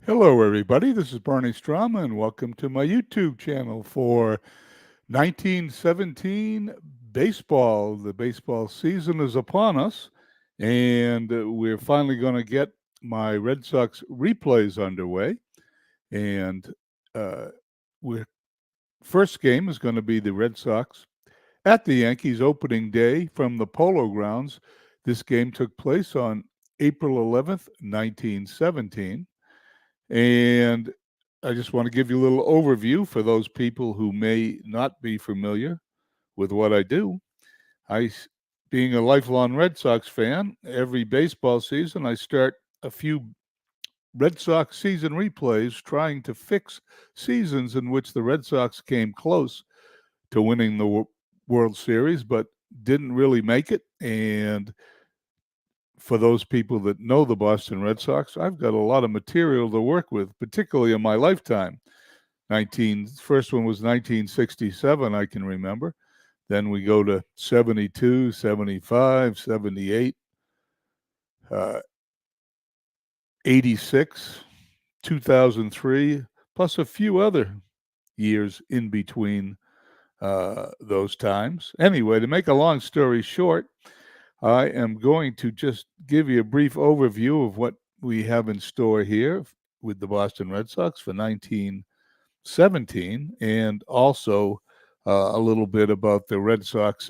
Hello, everybody. This is Barney Strom, and welcome to my YouTube channel for 1917 baseball. The baseball season is upon us, and we're finally going to get my Red Sox replays underway. And uh, we're first game is going to be the Red Sox at the Yankees opening day from the Polo Grounds. This game took place on April 11th, 1917. And I just want to give you a little overview for those people who may not be familiar with what I do. Being a lifelong Red Sox fan, every baseball season I start a few Red Sox season replays trying to fix seasons in which the Red Sox came close to winning the World Series but didn't really make it. And for those people that know the Boston Red Sox, I've got a lot of material to work with, particularly in my lifetime. First one was 1967, I can remember. Then we go to 72, 75, 78, uh, 86, 2003, plus a few other years in between those times. Anyway, to make a long story short, I am going to just give you a brief overview of what we have in store here with the Boston Red Sox for 1917, and also a little bit about the Red Sox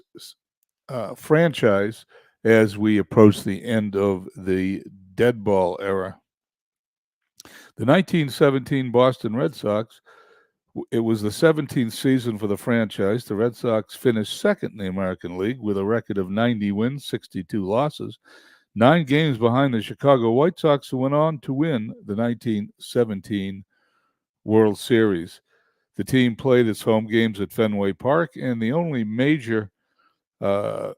franchise as we approach the end of the dead ball era. The 1917 Boston Red Sox, it was the 17th season for the franchise. The Red Sox finished second in the American League with a record of 90 wins, 62 losses, 9 games behind the Chicago White Sox, who went on to win the 1917 World Series. The team played its home games at Fenway Park, and the only major uh,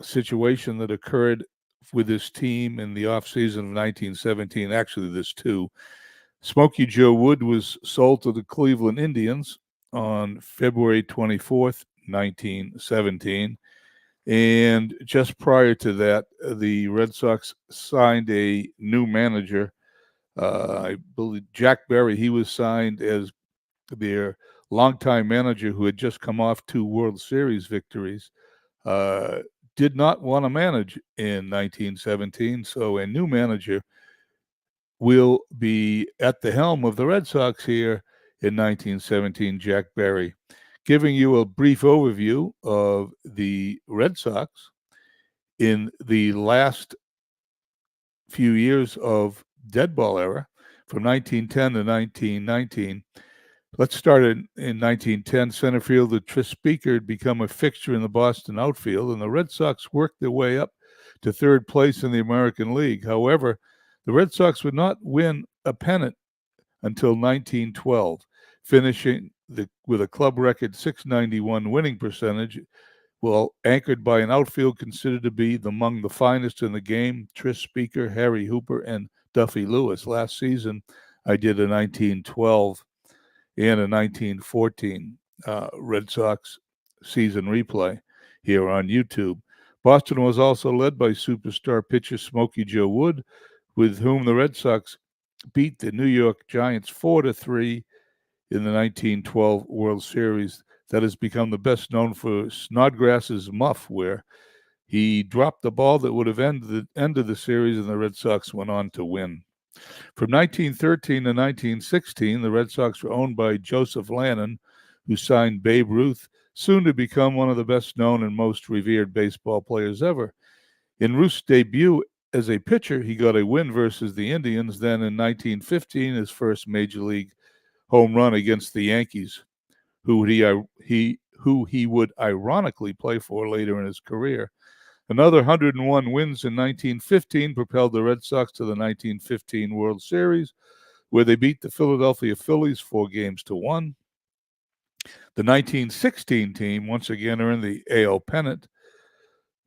situation that occurred with this team in the offseason of 1917, actually, there's two. Smokey Joe Wood was sold to the Cleveland Indians on February 24th, 1917. And just prior to that, the Red Sox signed a new manager. I believe Jack Berry, he was signed as their longtime manager who had just come off 2 World Series victories. Uh, did not want to manage in 1917, so a new manager will be at the helm of the Red Sox here in 1917, Jack Berry. Giving you a brief overview of the Red Sox in the last few years of dead ball era from 1910 to 1919. Let's start in 1910. Center fielder Tris Speaker had become a fixture in the Boston outfield, and the Red Sox worked their way up to third place in the American League. However, the Red Sox would not win a pennant until 1912, finishing with a club record 691 winning percentage, well, anchored by an outfield considered to be among the finest in the game, Tris Speaker, Harry Hooper, and Duffy Lewis. Last season, I did a 1912 and a 1914 Red Sox season replay here on YouTube. Boston was also led by superstar pitcher Smokey Joe Wood, with whom the Red Sox beat the New York Giants 4-3 in the 1912 World Series. That has become the best known for Snodgrass's muff, where he dropped the ball that would have ended the series, and the Red Sox went on to win. From 1913 to 1916, the Red Sox were owned by Joseph Lannon, who signed Babe Ruth, soon to become one of the best known and most revered baseball players ever. In Ruth's debut as a pitcher, he got a win versus the Indians. Then in 1915, his first major league home run against the Yankees, who he would ironically play for later in his career. Another 101 wins in 1915 propelled the Red Sox to the 1915 World Series, where they beat the Philadelphia Phillies 4-1. The 1916 team once again earned the AL pennant.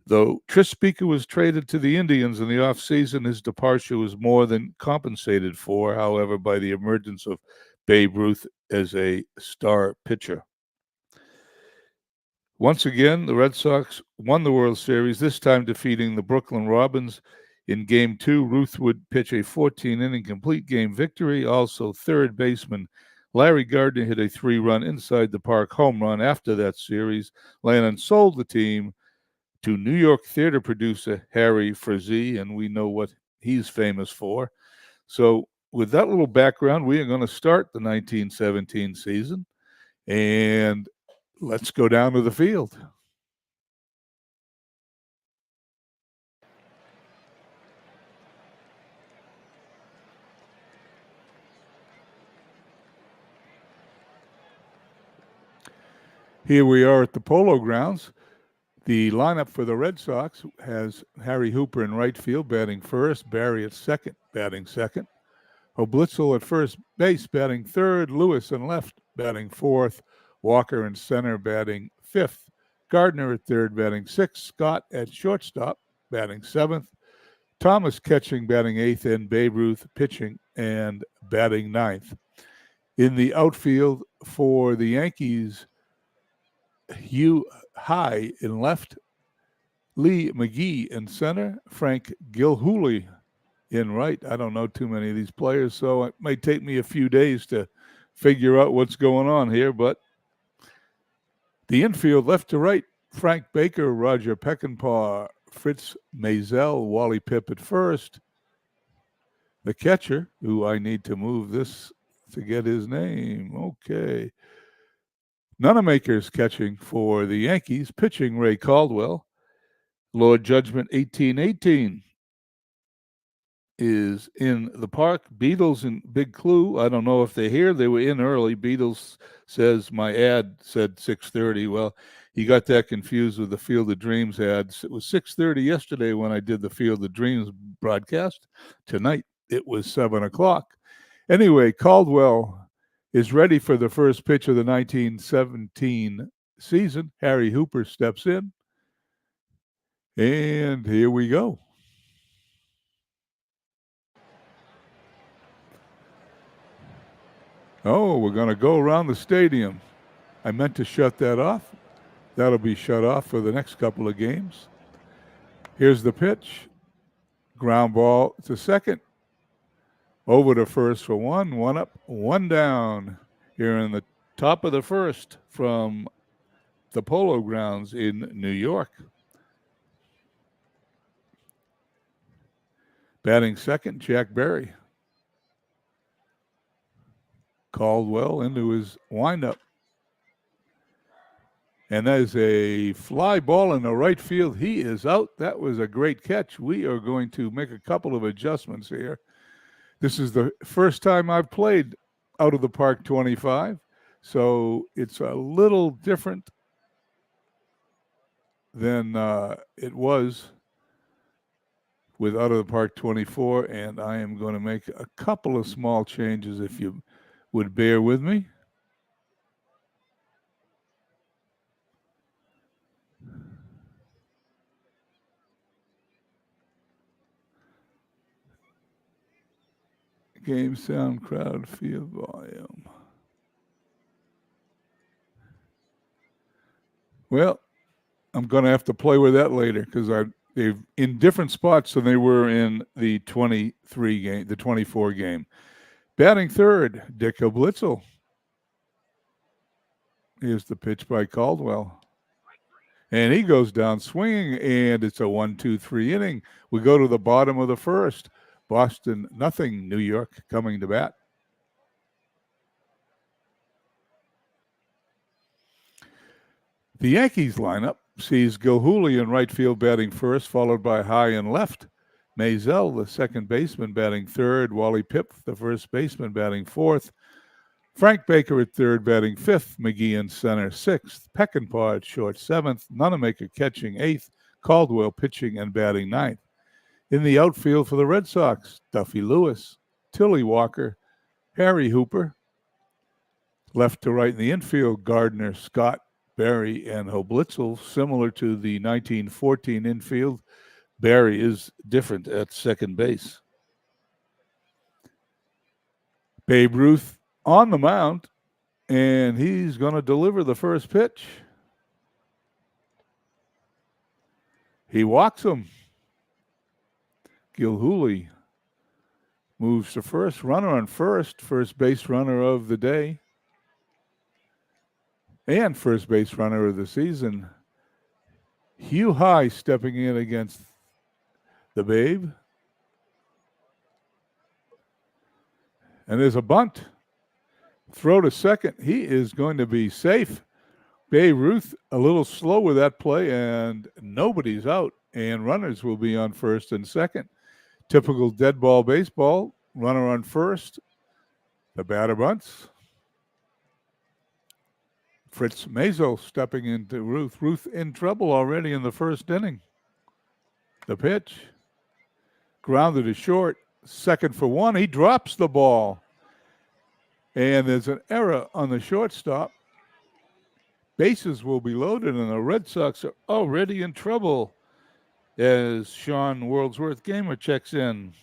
Though Tris Speaker was traded to the Indians in the offseason, his departure was more than compensated for, however, by the emergence of Babe Ruth as a star pitcher. Once again, the Red Sox won the World Series, this time defeating the Brooklyn Robins In Game 2, Ruth would pitch a 14-inning complete game victory. Also, third baseman Larry Gardner hit a 3-run inside the park home run after that series. Lannon sold the team to New York theater producer Harry Frazee, and we know what he's famous for. So, with that little background, we are going to start the 1917 season, and let's go down to the field. Here we are at the Polo Grounds. The lineup for the Red Sox has Harry Hooper in right field, batting first, Barry at second, batting second, Hoblitzel at first base, batting third, Lewis in left, batting fourth, Walker in center, batting fifth, Gardner at third, batting sixth, Scott at shortstop, batting seventh, Thomas catching, batting eighth, and Babe Ruth pitching and batting ninth. In the outfield for the Yankees, Hugh High in left, Lee McGee in center, Frank Gilhooly in right. I don't know too many of these players, so it may take me a few days to figure out what's going on here. But the infield, left to right, Frank Baker, Roger Peckinpah, Fritz Mazel, Wally Pipp at first. The catcher, who I need to move this to get his name. Okay. Nonamaker's catching for the Yankees, pitching Ray Caldwell. Lord Judgment 1818 is in the park. Beatles and Big Clue. I don't know if they're here. They were in early. Beatles says my ad said 6:30. Well, he got that confused with the Field of Dreams ad. It was 6:30 yesterday when I did the Field of Dreams broadcast. Tonight it was 7 o'clock. Anyway, Caldwell is ready for the first pitch of the 1917 season. Harry Hooper steps in. And here we go. Oh, we're going to go around the stadium. I meant to shut that off. That'll be shut off for the next couple of games. Here's the pitch. Ground ball to second. Over to first for one up, one down. Here in the top of the first from the Polo Grounds in New York. Batting second, Jack Berry. Caldwell into his windup. And that is a fly ball in the right field. He is out. That was a great catch. We are going to make a couple of adjustments here. This is the first time I've played out of the park 25, so it's a little different than it was with out of the park 24, and I am going to make a couple of small changes if you would bear with me. Game sound, crowd, field volume. Well, I'm going to have to play with that later because they've in different spots than they were in the 23 game, the 24 game. Batting third, Dick Hoblitzel. Here's the pitch by Caldwell. And he goes down swinging, and it's a 1-2-3 inning. We go to the bottom of the first. Boston, nothing. New York coming to bat. The Yankees lineup sees Gilhooly in right field batting first, followed by High in left. Mazel, the second baseman, batting third. Wally Pipp, the first baseman, batting fourth. Frank Baker at third, batting fifth. McGee in center, sixth. Peckinpah at short, seventh. Nonamaker catching, eighth. Caldwell pitching and batting ninth. In the outfield for the Red Sox, Duffy Lewis, Tilly Walker, Harry Hooper. Left to right in the infield, Gardner, Scott, Barry, and Hoblitzel. Similar to the 1914 infield, Barry is different at second base. Babe Ruth on the mound, and he's going to deliver the first pitch. He walks him. Gilhooly moves to first. Runner on first base runner of the day and first base runner of the season. Hugh High stepping in against the Babe. And there's a bunt. Throw to second. He is going to be safe. Babe Ruth a little slow with that play, and nobody's out. And runners will be on first and second. Typical dead ball baseball. Runner on first. The batter bunts. Fritz Mazo stepping into Ruth. Ruth in trouble already in the first inning. The pitch. Grounded to short. Second for one. He drops the ball. And there's an error on the shortstop. Bases will be loaded, and the Red Sox are already in trouble as Sean Worldsworth Gamer checks in.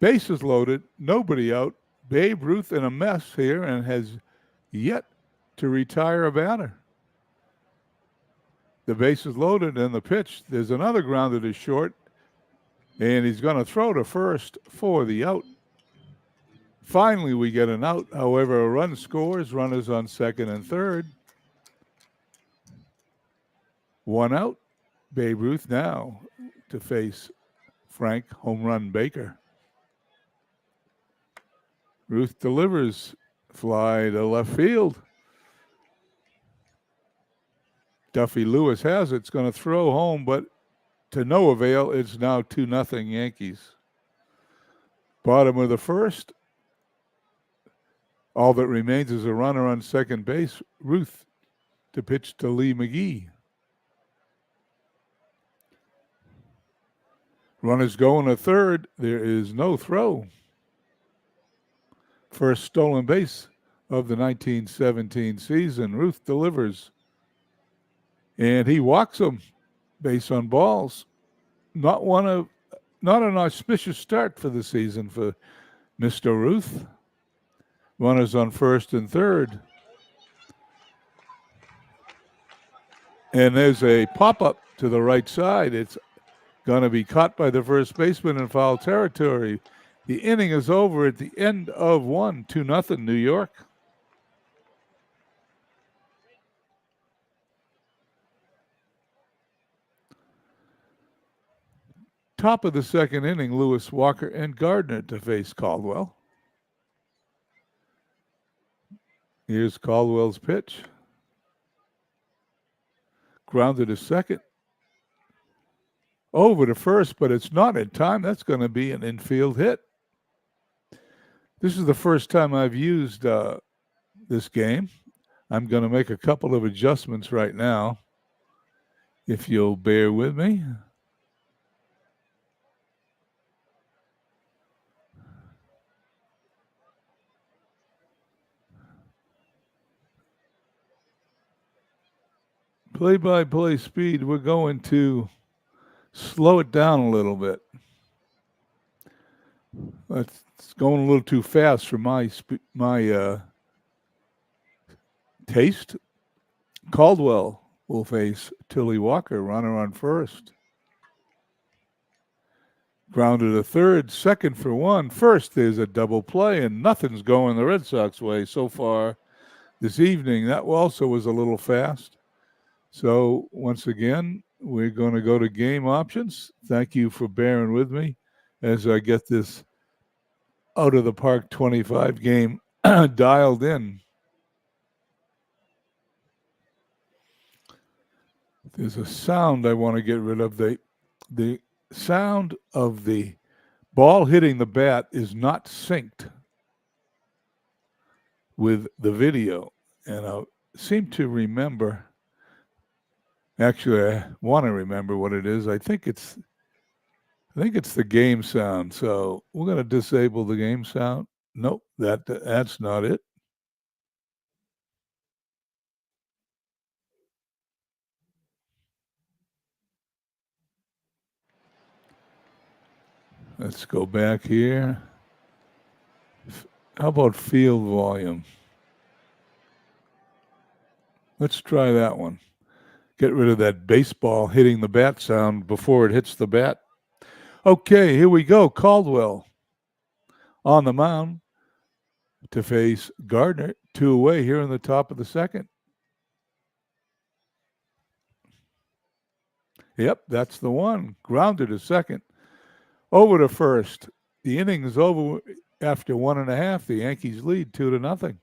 Bases loaded, nobody out. Babe Ruth in a mess here and has yet to retire a batter. The bases loaded and the pitch. There's another grounder to short, and he's going to throw to first for the out. Finally, we get an out. However, a run scores. Runners on second and third. One out. Babe Ruth now to face Frank Home Run Baker. Ruth delivers. Fly to left field. Duffy Lewis has it. It's going to throw home, but to no avail. It's now 2-0 Yankees. Bottom of the first. All that remains is a runner on second base. Ruth to pitch to Lee McGee. Runners going to third. There is no throw. First stolen base of the 1917 season. Ruth delivers. And he walks him. Base on balls. Not an auspicious start for the season for Mr. Ruth. Runners on first and third. And there's a pop-up to the right side. It's going to be caught by the first baseman in foul territory. The inning is over at the end of 1, 2-0 New York. Top of the second inning, Lewis, Walker, and Gardner to face Caldwell. Here's Caldwell's pitch. Grounded to second. Over to first, but it's not in time. That's going to be an infield hit. This is the first time I've used this game. I'm going to make a couple of adjustments right now, if you'll bear with me. Play-by-play speed, we're going to slow it down a little bit. It's going a little too fast for my taste. Caldwell will face Tilly Walker, runner on first. Grounded to third, second for one. First, there's a double play, and nothing's going the Red Sox way so far this evening. That also was a little fast. So once again, we're going to go to game options. Thank you for bearing with me as I get this out of the park 25 game dialed in. There's a sound I want to get rid of. The sound of the ball hitting the bat is not synced with the video. And I seem to remember, actually I want to remember what it is. I think it's the game sound. So we're going to disable the game sound. Nope, that's not it. Let's go back here. How about field volume? Let's try that one. Get rid of that baseball hitting the bat sound before it hits the bat. Okay, here we go. Caldwell on the mound to face Gardner. 2 away here in the top of the second. Yep, that's the one. Grounded to second. Over to first. The inning is over after 1.5. The Yankees lead 2-0.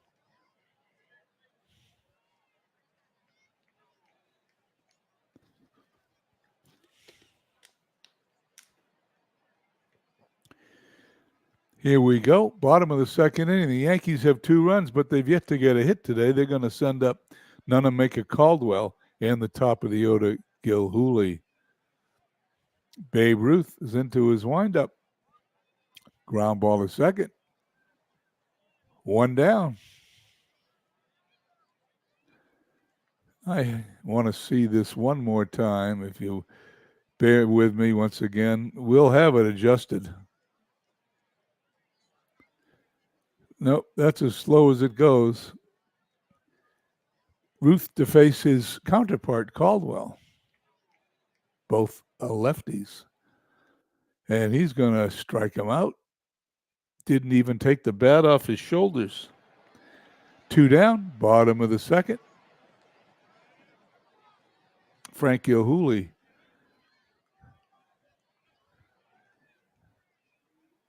Here we go. Bottom of the second inning. The Yankees have 2 runs, but they've yet to get a hit today. They're going to send up Nunamaker Caldwell and the top of the order, Gilhooly. Babe Ruth is into his windup. Ground ball to second. 1 down. I want to see this one more time. If you bear with me once again, we'll have it adjusted. Nope, that's as slow as it goes. Ruth to face his counterpart, Caldwell. Both lefties. And he's going to strike him out. Didn't even take the bat off his shoulders. 2 down, bottom of the second. Frank Gilhooly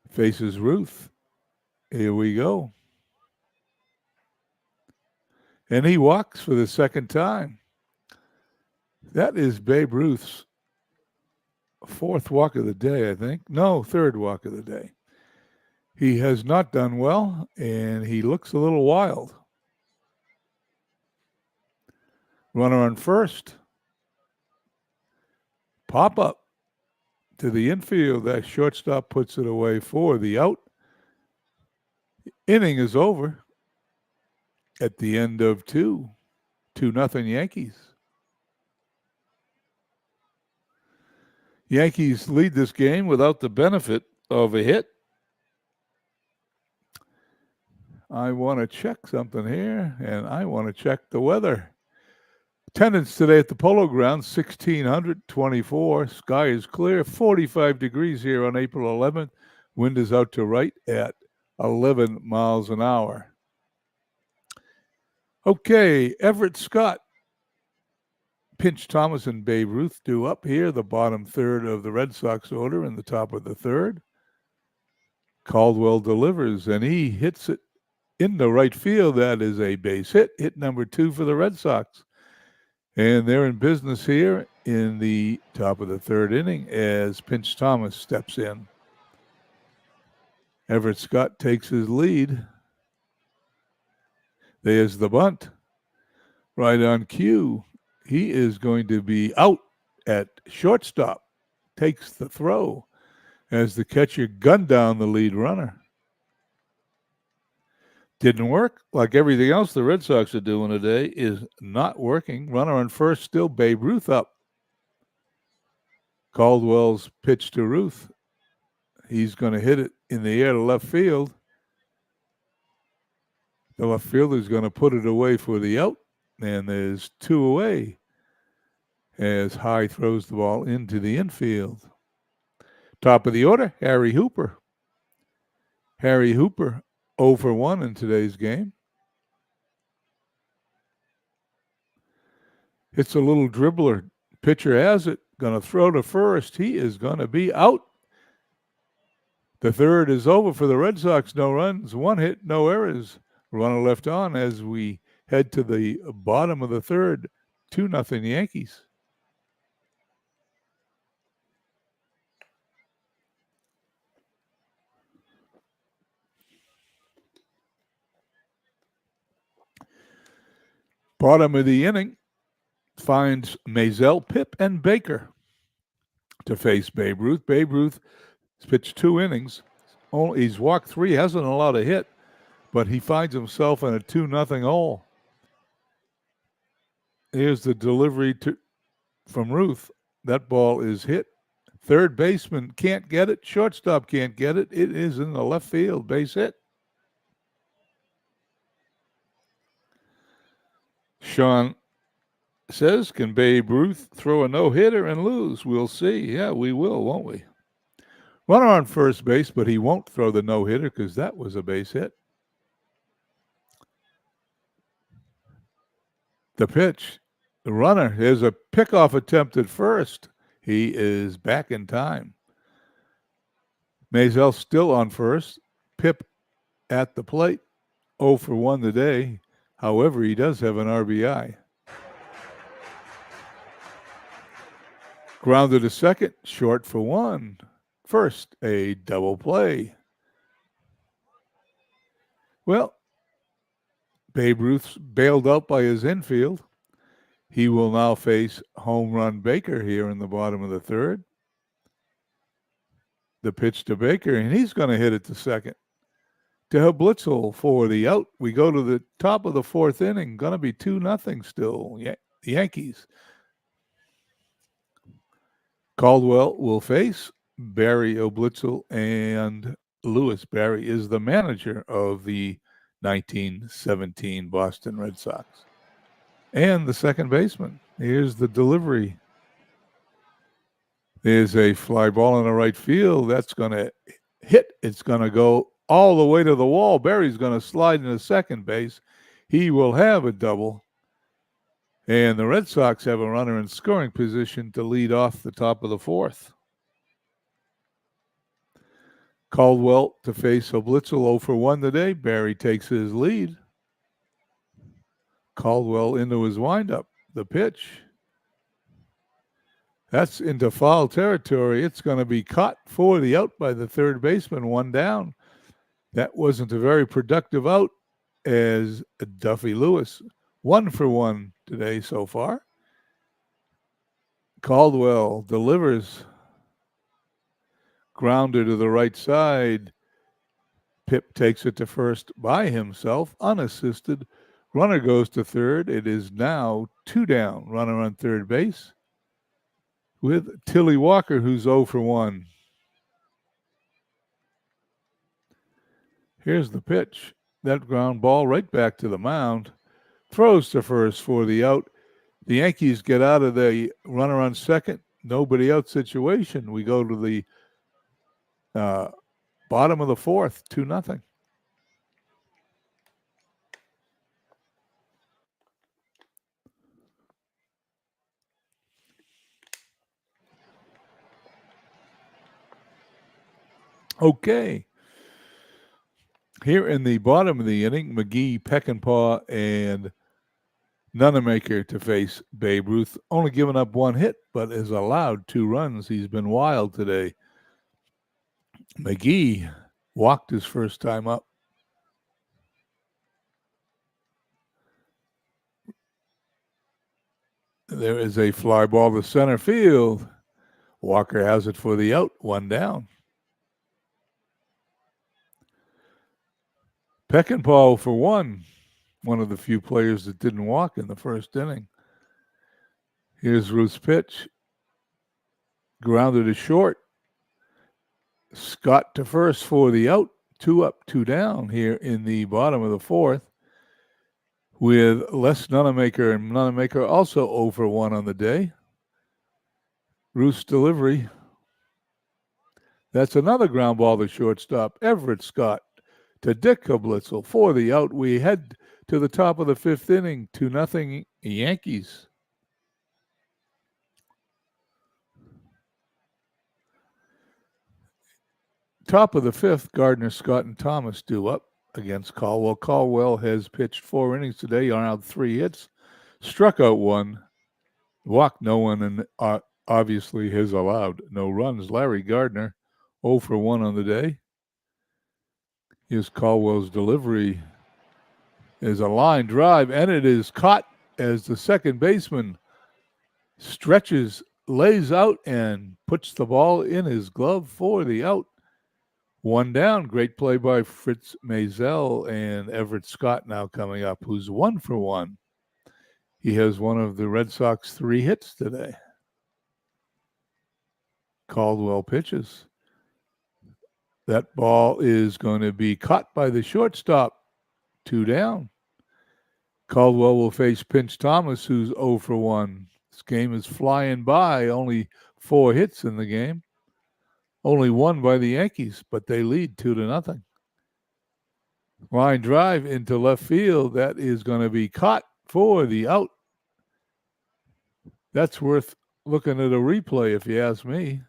faces Ruth. Here we go. And he walks for the second time. That is Babe Ruth's 4th walk of the day, I think. No, 3rd walk of the day. He has not done well, and he looks a little wild. Runner on first. Pop up to the infield. That shortstop puts it away for the out. Inning is over at the end of 2. 2-0 Yankees. Yankees lead this game without the benefit of a hit. I want to check something here, and I want to check the weather. Attendance today at the Polo Grounds, 1,624. Sky is clear, 45 degrees here on April 11th. Wind is out to right at 11 miles an hour. Okay, Everett Scott. Pinch Thomas and Babe Ruth due up here, the bottom third of the Red Sox order in the top of the third. Caldwell delivers, and he hits it in the right field. That is a base hit number 2 for the Red Sox. And they're in business here in the top of the third inning as Pinch Thomas steps in. Everett Scott takes his lead. There's the bunt. Right on cue. He is going to be out at shortstop. Takes the throw as the catcher gunned down the lead runner. Didn't work. Like everything else the Red Sox are doing today is not working. Runner on first, still Babe Ruth up. Caldwell's pitch to Ruth. He's going to hit it in the air to left field. The left fielder is going to put it away for the out, and there's 2 away as High throws the ball into the infield. Top of the order, Harry Hooper. Harry Hooper 0 for 1 in today's game. It's a little dribbler. Pitcher has it. Going to throw to first. He is going to be out. The third is over for the Red Sox. No runs, 1 hit, no errors. Runner left on as we head to the bottom of the third. 2-0 Yankees. Bottom of the inning finds Maisel, Pip, and Baker to face Babe Ruth. Babe Ruth has pitched 2 innings. He's walked 3, hasn't allowed a hit, but he finds himself in a 2-0 hole. Here's the delivery from Ruth. That ball is hit. Third baseman can't get it. Shortstop can't get it. It is in the left field. Base hit. Sean says, can Babe Ruth throw a no-hitter and lose? We'll see. Yeah, we will, won't we? Runner on first base, but he won't throw the no-hitter because that was a base hit. The pitch. The runner. There's a pickoff attempt at first. He is back in time. Maisel still on first. Pip at the plate. 0 for 1 today. However, he does have an RBI. Grounded to second, short for 1. First, a double play. Well, Babe Ruth's bailed out by his infield. He will now face home run Baker here in the bottom of the third. The pitch to Baker, and he's going to hit it to second. To Blitzel for the out. We go to the top of the fourth inning. Going to be 2-0 still. The Yankees. Caldwell will face Barry Oblitzel and Lewis. Barry is the manager of the 1917 Boston Red Sox. And the second baseman. Here's the delivery. There's a fly ball in the right field. That's going to hit. It's going to go all the way to the wall. Barry's going to slide into second base. He will have a double. And the Red Sox have a runner in scoring position to lead off the top of the fourth. Caldwell to face Oblitzel 0 for 1 today. Barry takes his lead. Caldwell into his windup. The pitch. That's into foul territory. It's going to be caught for the out by the third baseman, 1 down. That wasn't a very productive out as Duffy Lewis, 1 for 1 today so far. Caldwell delivers. Grounder to the right side. Pip takes it to first by himself, unassisted. Runner goes to third. It is now 2 down. Runner on third base with Tilly Walker, who's 0 for 1. Here's the pitch. That ground ball right back to the mound. Throws to first for the out. The Yankees get out of the runner on second, nobody out situation. We go to the bottom of the fourth, 2-0. Okay. Here in the bottom of the inning, McGee, Peckinpah, and Nunemaker to face Babe Ruth. Only giving up 1 hit, but has allowed 2 runs. He's been wild today. McGee walked his first time up. There is a fly ball to center field. Walker has it for the out, 1 down. Peckinpah for 1. One of the few players that didn't walk in the first inning. Here's Ruth's pitch. Grounded to short. Scott to first for the out. 2 up, 2 down here in the bottom of the fourth. With Les Nunemaker, and Nunemaker also 0 for 1 on the day. Ruth's delivery. That's another ground ball to shortstop. Everett Scott to Dick Oblitzel for the out. We head to the top of the 5th inning, 2-0 Yankees. Top of the 5th, Gardner, Scott, and Thomas due up against Caldwell. Caldwell has pitched 4 innings today, allowed 3 hits, struck out 1, walked no one, and obviously has allowed no runs. Larry Gardner, 0 for 1 on the day. Here's Caldwell's delivery. Is a line drive, and it is caught as the second baseman stretches, lays out, and puts the ball in his glove for the out. 1 down. Great play by Fritz Maisel, and Everett Scott now coming up, who's 1 for 1. He has one of the Red Sox 3 hits today. Caldwell pitches. That ball is going to be caught by the shortstop. 2 down. Caldwell will face Pinch Thomas, who's 0 for 1. This game is flying by. Only 4 hits in the game. Only one by the Yankees, but they lead 2-0. Line drive into left field. That is going to be caught for the out. That's worth looking at a replay, if you ask me.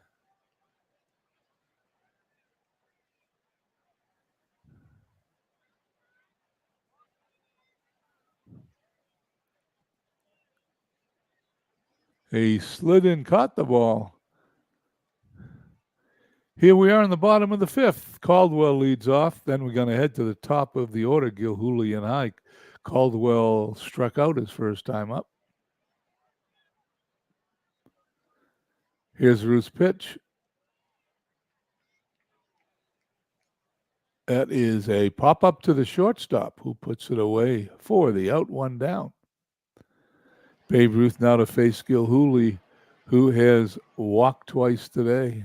He slid in, caught the ball. Here we are in the bottom of the 5th. Caldwell leads off. Then we're going to head to the top of the order, Gilhooly and Hike. Caldwell struck out his first time up. Here's Ruth's pitch. That is a pop-up to the shortstop, who puts it away for the out, 1 down. Babe Ruth now to face Gilhooly, who has walked twice today.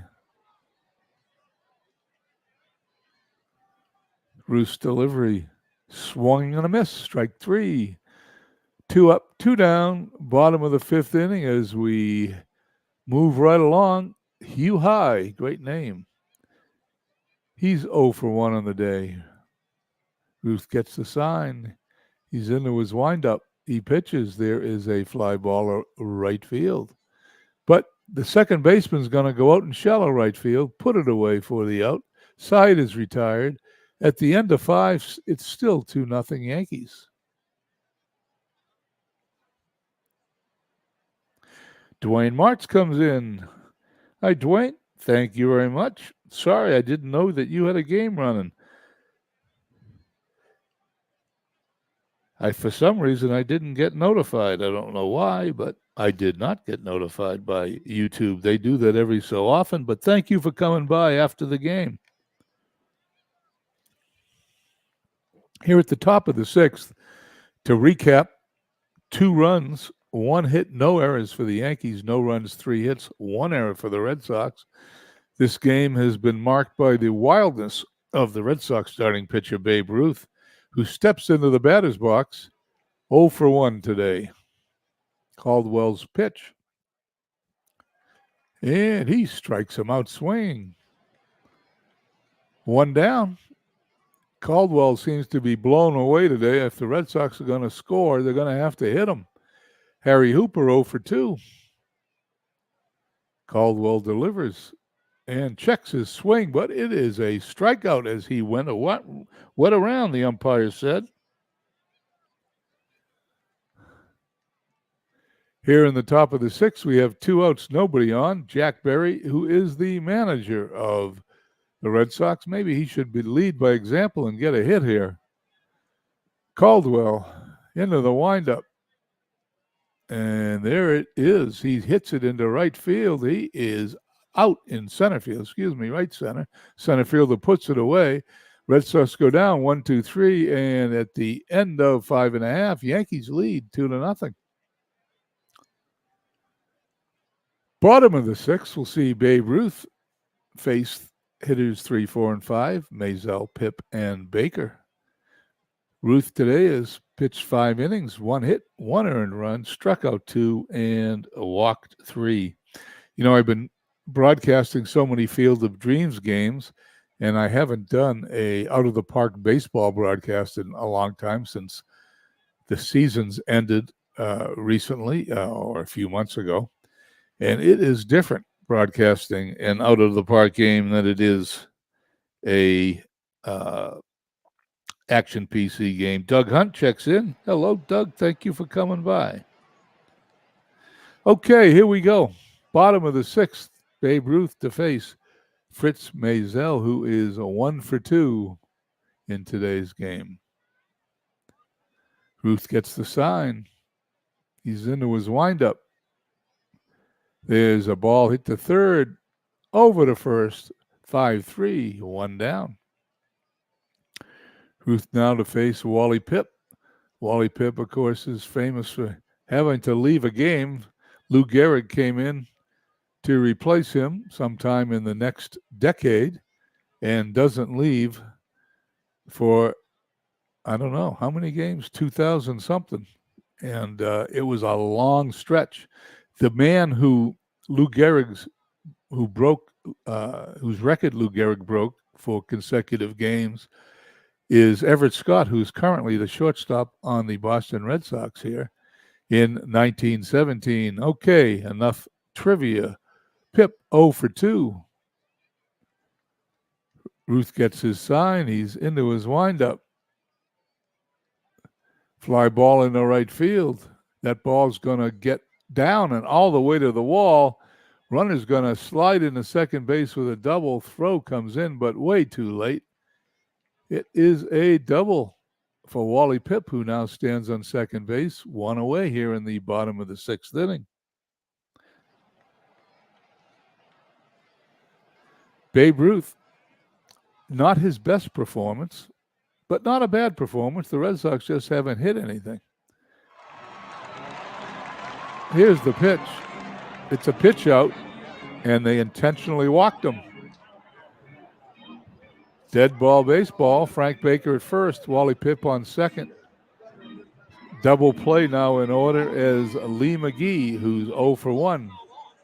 Ruth's delivery, swung and a miss, strike 3. 2 up, 2 down, bottom of the 5th inning as we move right along. Hugh High, great name. He's 0 for 1 on the day. Ruth gets the sign. He's into his windup. He pitches. There is a fly ball right field. But the second baseman's going to go out in shallow right field, put it away for the out. Side is retired. At the end of 5, it's still 2-0 Yankees. Dwayne Martz comes in. Hi, Dwayne. Thank you very much. Sorry, I didn't know that you had a game running. For some reason, I didn't get notified. I don't know why, but I did not get notified by YouTube. They do that every so often, but thank you for coming by after the game. Here at the top of the 6th, to recap, 2 runs, 1 hit, no errors for the Yankees, no runs, 3 hits, 1 error for the Red Sox. This game has been marked by the wildness of the Red Sox starting pitcher Babe Ruth, who steps into the batter's box 0 for 1 today. Caldwell's pitch. And he strikes him out swinging. 1 down. Caldwell seems to be blown away today. If the Red Sox are going to score, they're going to have to hit him. Harry Hooper 0 for 2. Caldwell delivers and checks his swing, but it is a strikeout as he went around, the umpire said. Here in the top of the 6th, we have 2 outs, nobody on. Jack Berry, who is the manager of the Red Sox. Maybe he should lead by example and get a hit here. Caldwell into the windup. And there it is. He hits it into right field. He is out in center field, right center. Center fielder puts it away. Red Sox go down 1-2-3. And at the end of 5.5, Yankees lead 2-0. Bottom of the 6th, we'll see Babe Ruth face hitters 3, 4, and 5, Maisel, Pip, and Baker. Ruth today has pitched 5 innings, 1 hit, 1 earned run, struck out 2, and walked 3. You know, I've been broadcasting so many Field of Dreams games, and I haven't done a out-of-the-park baseball broadcast in a long time since the seasons ended recently or a few months ago. And it is different broadcasting an out-of-the-park game than it is a action PC game. Doug Hunt checks in. Hello, Doug. Thank you for coming by. Okay, here we go. Bottom of the 6th, Babe Ruth to face Fritz Maisel, who is a 1 for 2 in today's game. Ruth gets the sign. He's into his windup. There's a ball hit to third, over to first, 5-3, 1 down. Ruth now to face Wally Pipp. Wally Pipp, of course, is famous for having to leave a game. Lou Gehrig came in to replace him sometime in the next decade and doesn't leave for I don't know how many games, 2000 something, and it was a long stretch. The man Lou Gehrig's who broke whose record Lou Gehrig broke for consecutive games is Everett Scott, who's currently the shortstop on the Boston Red Sox here in 1917. Okay, enough trivia. Pip 0 for 2. Ruth gets his sign. He's into his windup. Fly ball in the right field. That ball's going to get down and all the way to the wall. Runner's going to slide into second base with a double. Throw comes in, but way too late. It is a double for Wally Pipp, who now stands on second base, one away here in the bottom of the sixth inning. Babe Ruth, not his best performance, but not a bad performance. The Red Sox just haven't hit anything. Here's the pitch. It's a pitch out, and they intentionally walked him. Dead ball baseball. Frank Baker at first, Wally Pipp on second. Double play now in order as Lee McGee, who's 0 for 1,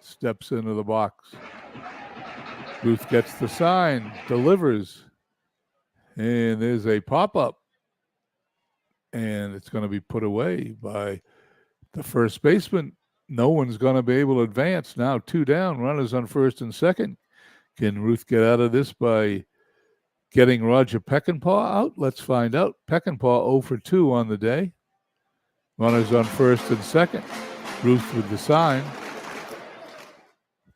steps into the box. Ruth gets the sign, delivers, and there's a pop-up. And it's going to be put away by the first baseman. No one's going to be able to advance. Now 2 down, runners on first and second. Can Ruth get out of this by getting Roger Peckinpah out? Let's find out. Peckinpah 0 for 2 on the day. Runners on first and second. Ruth with the sign.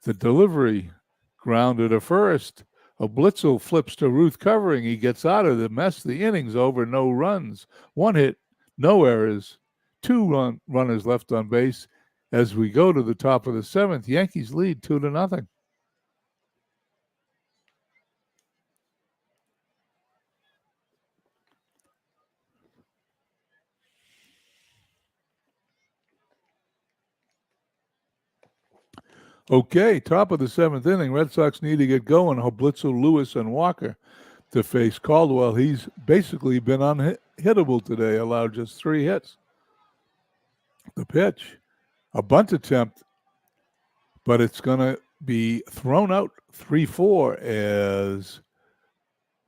The delivery, grounded to first. A Blitzel flips to Ruth covering. He gets out of the mess. The inning's over. No runs. 1 hit, no errors. 2 runners left on base. As we go to the top of the 7th, Yankees lead 2-0. Okay, top of the 7th inning. Red Sox need to get going. Blitzel, Lewis, and Walker to face Caldwell. He's basically been unhittable today, allowed just 3 hits. The pitch, a bunt attempt, but it's going to be thrown out 3-4 as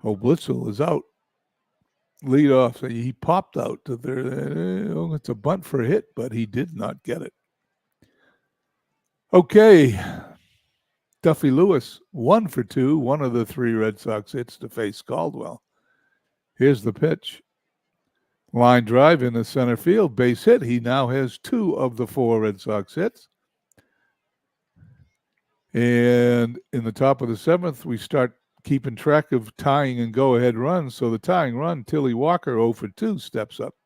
Blitzel is out. Lead off, so he popped out to there. It's a bunt for a hit, but he did not get it. Okay, Duffy Lewis, 1 for 2, one of the 3 Red Sox hits to face Caldwell. Here's the pitch. Line drive in the center field, base hit. He now has 2 of the 4 Red Sox hits. And in the top of the 7th, we start keeping track of tying and go-ahead runs. So the tying run, Tilly Walker, 0 for 2, steps up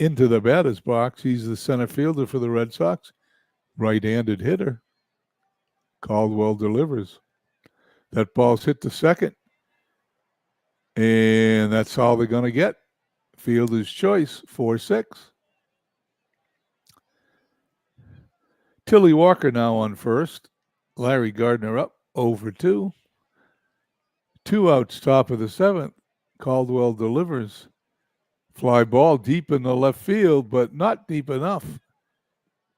into the batter's box. He's the center fielder for the Red Sox, right-handed hitter. Caldwell delivers. That ball's hit to second. And that's all they're going to get. Fielder's choice, 4-6. Tilly Walker now on first. Larry Gardner up, 0 for 2. 2 outs, top of the 7th. Caldwell delivers. Fly ball deep in the left field, but not deep enough.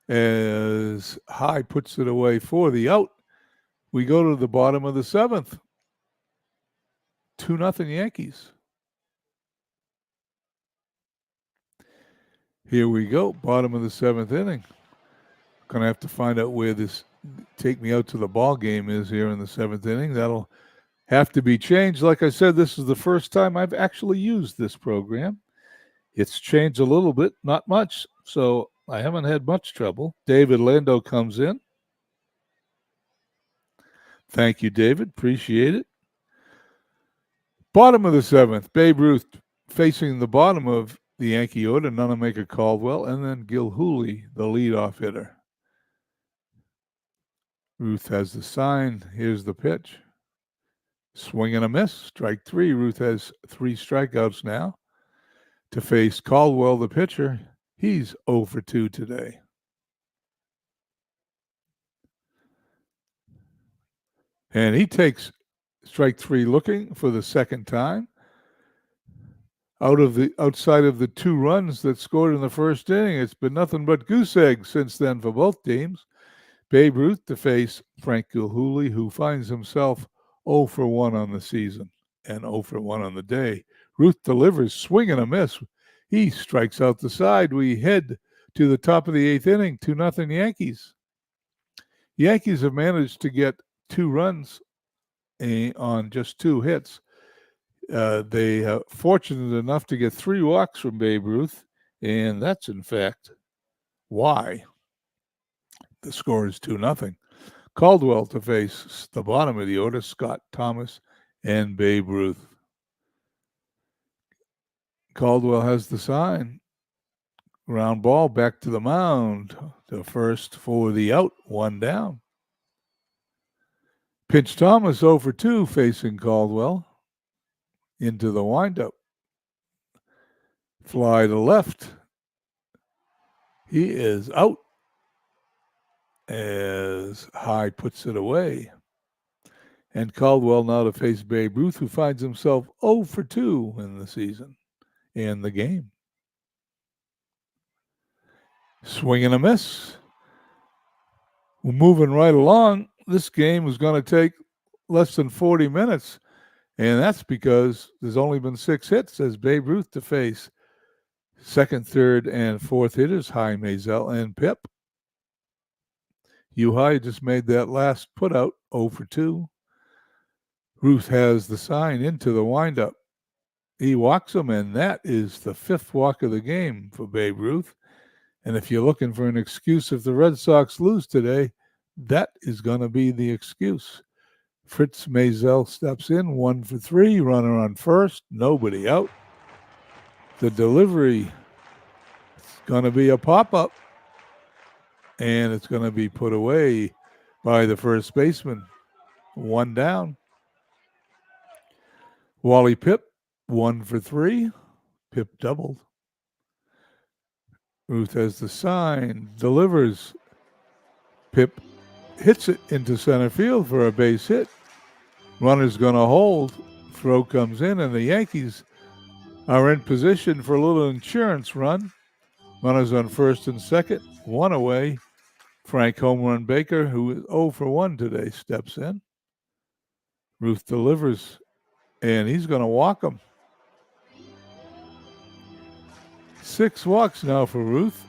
As High puts it away for the out. We go to the bottom of the 7th. 2-0 Yankees. Here we go, bottom of the 7th inning. Gonna have to find out where this take me out to the ball game is here in the 7th inning. That'll have to be changed. Like I said, this is the first time I've actually used this program. It's changed a little bit, not much, so I haven't had much trouble. David Lando comes in. Thank you, David. Appreciate it. Bottom of the 7th, Babe Ruth facing the bottom of the Yankee order, Nonamaker Caldwell, and then Gil Hooley, the leadoff hitter. Ruth has the sign. Here's the pitch. Swing and a miss. Strike 3. Ruth has 3 strikeouts now. To face Caldwell, the pitcher, he's 0 for 2 today. And he takes strike 3 looking for the second time. outside of the 2 runs that scored in the first inning, it's been nothing but goose eggs since then for both teams. Babe Ruth to face Frank Gilhooly, who finds himself 0 for 1 on the season and 0 for 1 on the day. Ruth delivers, swing and a miss. He strikes out the side. We head to the top of the 8th inning, 2-0 Yankees. Yankees have managed to get 2 runs on just 2 hits. They are fortunate enough to get 3 walks from Babe Ruth, and that's in fact why the score is 2-0. Caldwell to face the bottom of the order, Scott Thomas and Babe Ruth. Caldwell has the sign. Ground ball back to the mound. The first for the out, 1 down. Pitch Thomas 0 for 2 facing Caldwell. Into the windup. Fly to left. He is out as High puts it away. And Caldwell now to face Babe Ruth, who finds himself 0 for 2 in the season, in the game. Swing and a miss. We're moving right along. This game is going to take less than 40 minutes, and that's because there's only been 6 hits as Babe Ruth to face second, third, and fourth hitters, High, Maisel, and Pip. High just made that last put out, 0 for 2. Ruth has the sign into the windup. He walks him, and that is the 5th walk of the game for Babe Ruth. And if you're looking for an excuse if the Red Sox lose today, that is going to be the excuse. Fritz Maisel steps in, 1 for 3, runner on first, nobody out. The delivery is going to be a pop-up, and it's going to be put away by the first baseman. 1 down. Wally Pip, 1 for 3. Pip doubled. Ruth has the sign, delivers. Pip hits it into center field for a base hit. Runner's going to hold. Throw comes in, and the Yankees are in position for a little insurance run. Runners on first and second, 1 away. Frank home run Baker, who is 0 for 1 today, steps in. Ruth delivers, and he's going to walk him. 6 walks now for Ruth.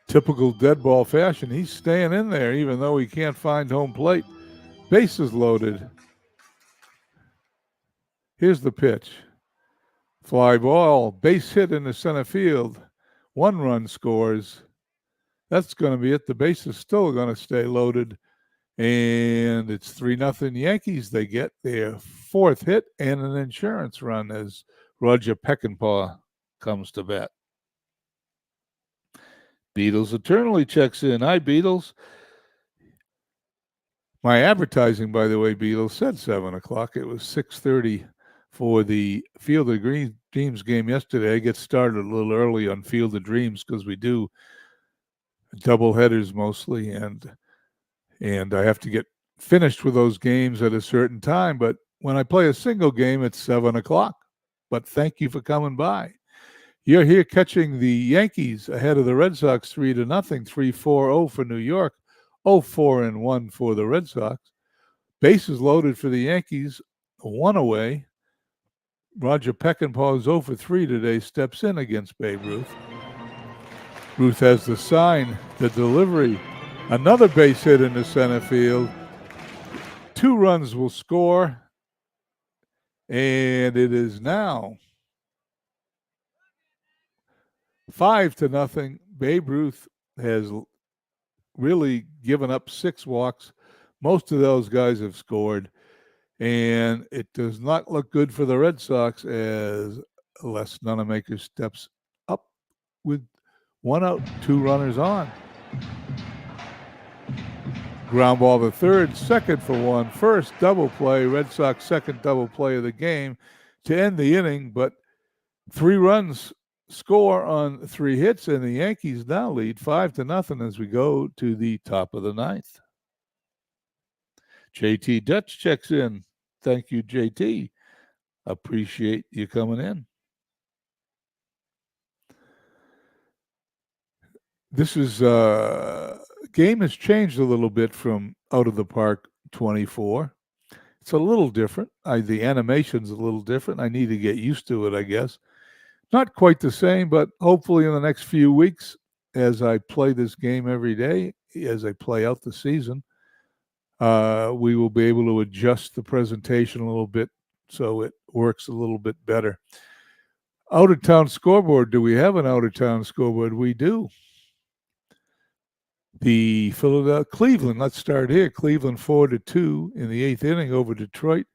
Typical dead ball fashion. He's staying in there even though he can't find home plate. Bases loaded. Here's the pitch. Fly ball, base hit in the center field. 1 run scores. That's going to be it. The base is still going to stay loaded. And it's 3-0 Yankees. They get their 4th hit and an insurance run as Roger Peckinpah comes to bat. Beatles eternally checks in. Hi, Beatles. My advertising, by the way, Beatles, said 7 o'clock. It was 6:30 for the Field of Dreams game yesterday. I get started a little early on Field of Dreams because we do double headers mostly, and I have to get finished with those games at a certain time. But when I play a single game, it's 7 o'clock. But thank you for coming by. You're here catching the Yankees ahead of the Red Sox 3-0, 3-4-0 for New York, 0-4-1 for the Red Sox. Bases loaded for the Yankees, 1 away. Roger Peckinpah is 0 for 3 today, steps in against Babe Ruth. Ruth has the sign, the delivery, another base hit in the center field. 2 runs will score, and it is now 5-0. Babe Ruth has really given up 6 walks. Most of those guys have scored, and it does not look good for the Red Sox as Les Nunemaker steps up with 1 out, 2 runners on. Ground ball to third, second for 1, first double play, Red Sox second double play of the game to end the inning, but 3 runs score on 3 hits, and the Yankees now lead 5-0 as we go to the top of the 9th. JT Dutch checks in. Thank you, JT. Appreciate you coming in. This is game has changed a little bit from Out of the Park 24. It's a little different. The animation's a little different. I need to get used to it, I guess. Not quite the same, but hopefully in the next few weeks, as I play this game every day, as I play out the season, we will be able to adjust the presentation a little bit so it works a little bit better. Out of town scoreboard. Do we have an out of town scoreboard? We do. The Philadelphia Cleveland. Let's start here. Cleveland 4-2 in the eighth inning over Detroit.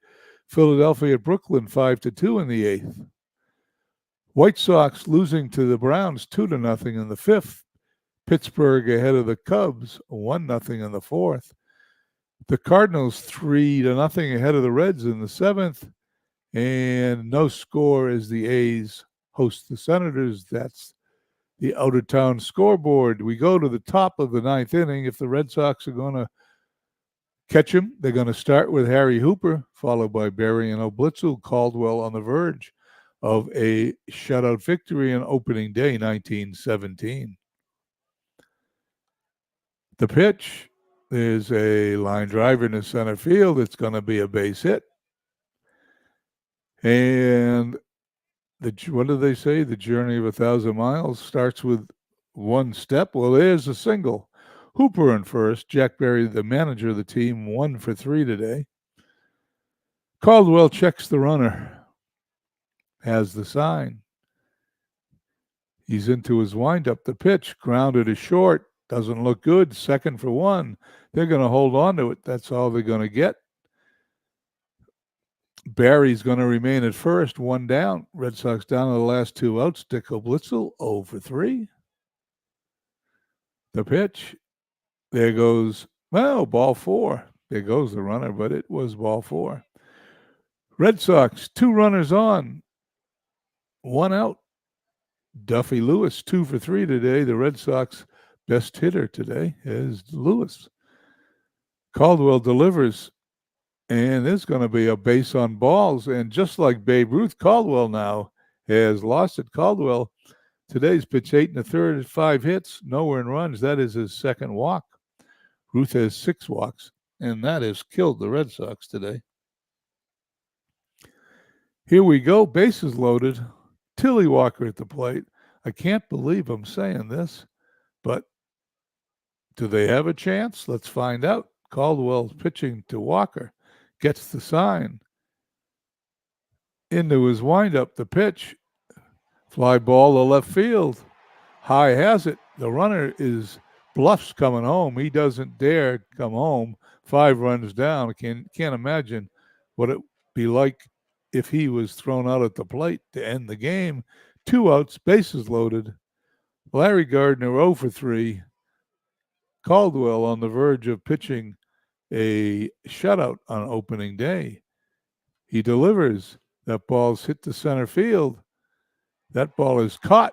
Philadelphia at Brooklyn 5-2 in the eighth. White Sox losing to the Browns 2-0 in the fifth. Pittsburgh ahead of the Cubs 1-0 in the fourth. The Cardinals 3-0 ahead of the Reds in the seventh. And no score as the A's host the Senators. That's the out-of-town scoreboard. We go to the top of the ninth inning. If the Red Sox are going to catch him, they're going to start with Harry Hooper, followed by Berry and Oblitzel. Caldwell on the verge of a shutout victory on opening day 1917. The pitch is a line driver into center field. It's going to be a base hit. And what do they say? The journey of 1,000 miles starts with one step. Well, there's a single. Hooper in first. Jack Berry, the manager of the team, 1 for 3 today. Caldwell checks the runner. Has the sign. He's into his windup. The pitch grounded to short. Doesn't look good. 2nd for 1. They're going to hold on to it. That's all they're going to get. Barry's going to remain at first, 1 down. Red Sox down to the last 2 outs. Dick Oblitzel 0 for 3. The pitch. There goes, ball 4. There goes the runner, but it was ball 4. Red Sox, 2 runners on, 1 out. Duffy Lewis, 2 for 3 today. The Red Sox best hitter today is Lewis. Caldwell delivers. And there's going to be a base on balls. And just like Babe Ruth, Caldwell now has lost it. Caldwell, today's pitch 8 1/3, 5 hits, no earned runs. That is his 2nd walk. Ruth has 6 walks, and that has killed the Red Sox today. Here we go, bases loaded. Tilly Walker at the plate. I can't believe I'm saying this, but do they have a chance? Let's find out. Caldwell pitching to Walker. Gets the sign. Into his windup, the pitch. Fly ball to left field. High has it. The runner is bluffs coming home. He doesn't dare come home. 5 runs down. Can't imagine what it would be like if he was thrown out at the plate to end the game. 2 outs, bases loaded. Larry Gardner 0 for 3. Caldwell on the verge of pitching a shutout on opening day. He delivers. That ball's hit the center field. That ball is caught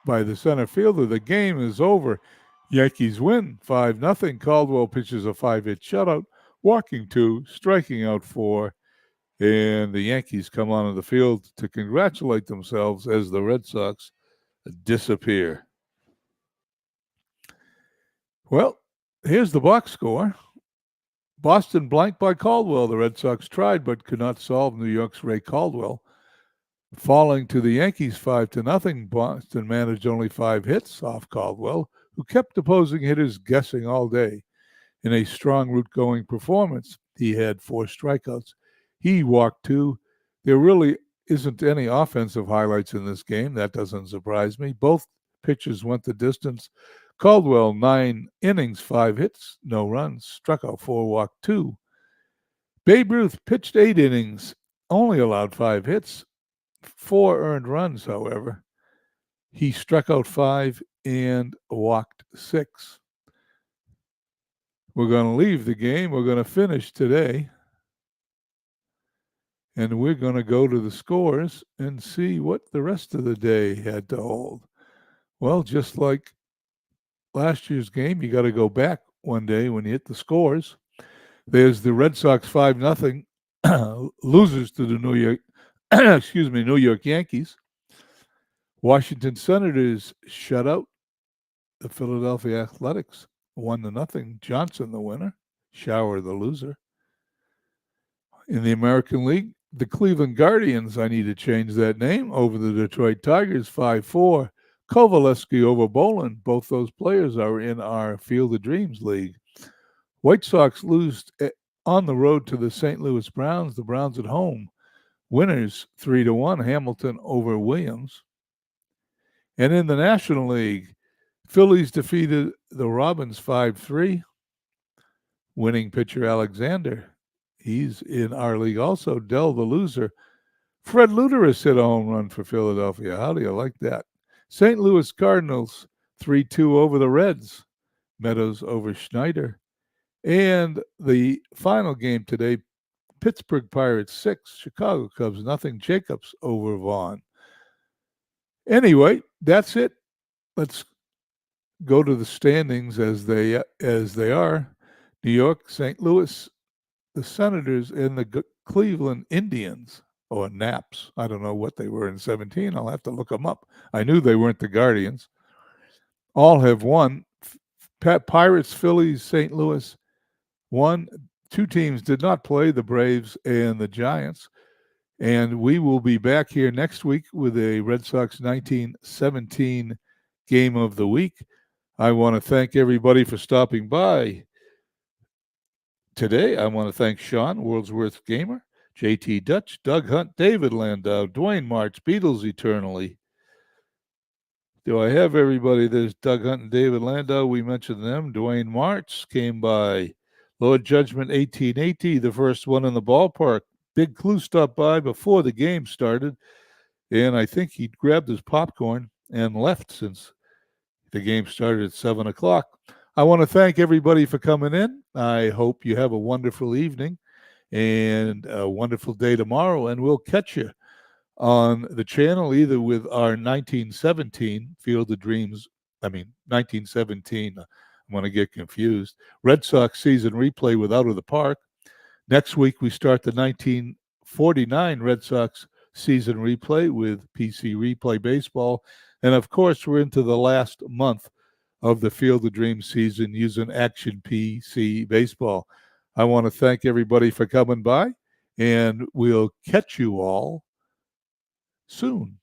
by the center fielder. The game is over. Yankees win 5-0. Caldwell pitches a 5-hit shutout, walking 2, striking out 4. And the Yankees come onto the field to congratulate themselves as the Red Sox disappear. Well, here's the box score. Boston blanked by Caldwell. The Red Sox tried but could not solve New York's Ray Caldwell. Falling to the Yankees 5-0, Boston managed only 5 hits off Caldwell, who kept opposing hitters guessing all day. In a strong route-going performance, he had 4 strikeouts. He walked 2. There really isn't any offensive highlights in this game. That doesn't surprise me. Both pitchers went the distance. Caldwell, 9 innings, 5 hits, no runs, struck out 4, walked 2. Babe Ruth pitched 8 innings, only allowed 5 hits, 4 earned runs, however. He struck out 5 and walked 6. We're going to leave the game. We're going to finish today. And we're going to go to the scores and see what the rest of the day had to hold. Well, just like last year's game, you got to go back one day when you hit the scores. There's the Red Sox 5-0 losers to the excuse me, New York Yankees. Washington Senators shut out the Philadelphia Athletics 1-0. Johnson, the winner. Shower, the loser. In the American League, the Cleveland Guardians, I need to change that name, over the Detroit Tigers 5-4. Kovaleski over Bolin. Both those players are in our Field of Dreams League. White Sox lose on the road to the St. Louis Browns. The Browns at home. Winners 3-1. Hamilton over Williams. And in the National League, Phillies defeated the Robins 5-3. Winning pitcher Alexander. He's in our league also. Dell, the loser. Fred Luteris hit a home run for Philadelphia. How do you like that? St. Louis Cardinals 3-2 over the Reds. Meadows over Schneider. And the final game today, Pittsburgh Pirates 6, Chicago Cubs 0. Jacobs over Vaughn. Anyway, that's it. Let's go to the standings as they are. New York, St. Louis, the Senators, and the Cleveland Indians, or Naps. I don't know what they were in 17. I'll have to look them up. I knew they weren't the Guardians. All have won. Pirates, Phillies, St. Louis won. Two teams did not play, the Braves and the Giants. And we will be back here next week with a Red Sox 1917 game of the week. I want to thank everybody for stopping by. Today, I want to thank Sean, World's Worst Gamer, JT Dutch, Doug Hunt, David Landau, Dwayne March, Beatles Eternally. Do I have everybody? There's Doug Hunt and David Landau. We mentioned them. Dwayne March came by. Lord Judgment 1880, the first one in the ballpark. Big Clue stopped by before the game started, and I think he grabbed his popcorn and left since the game started at 7 o'clock. I want to thank everybody for coming in. I hope you have a wonderful evening and a wonderful day tomorrow, and we'll catch you on the channel either with our 1917 Field of Dreams. 1917. I'm going to get confused. Red Sox season replay with Out of the Park. Next week, we start the 1949 Red Sox season replay with PC Replay Baseball. And, of course, we're into the last month of the Field of Dreams season using Action PC Baseball. I want to thank everybody for coming by, and we'll catch you all soon.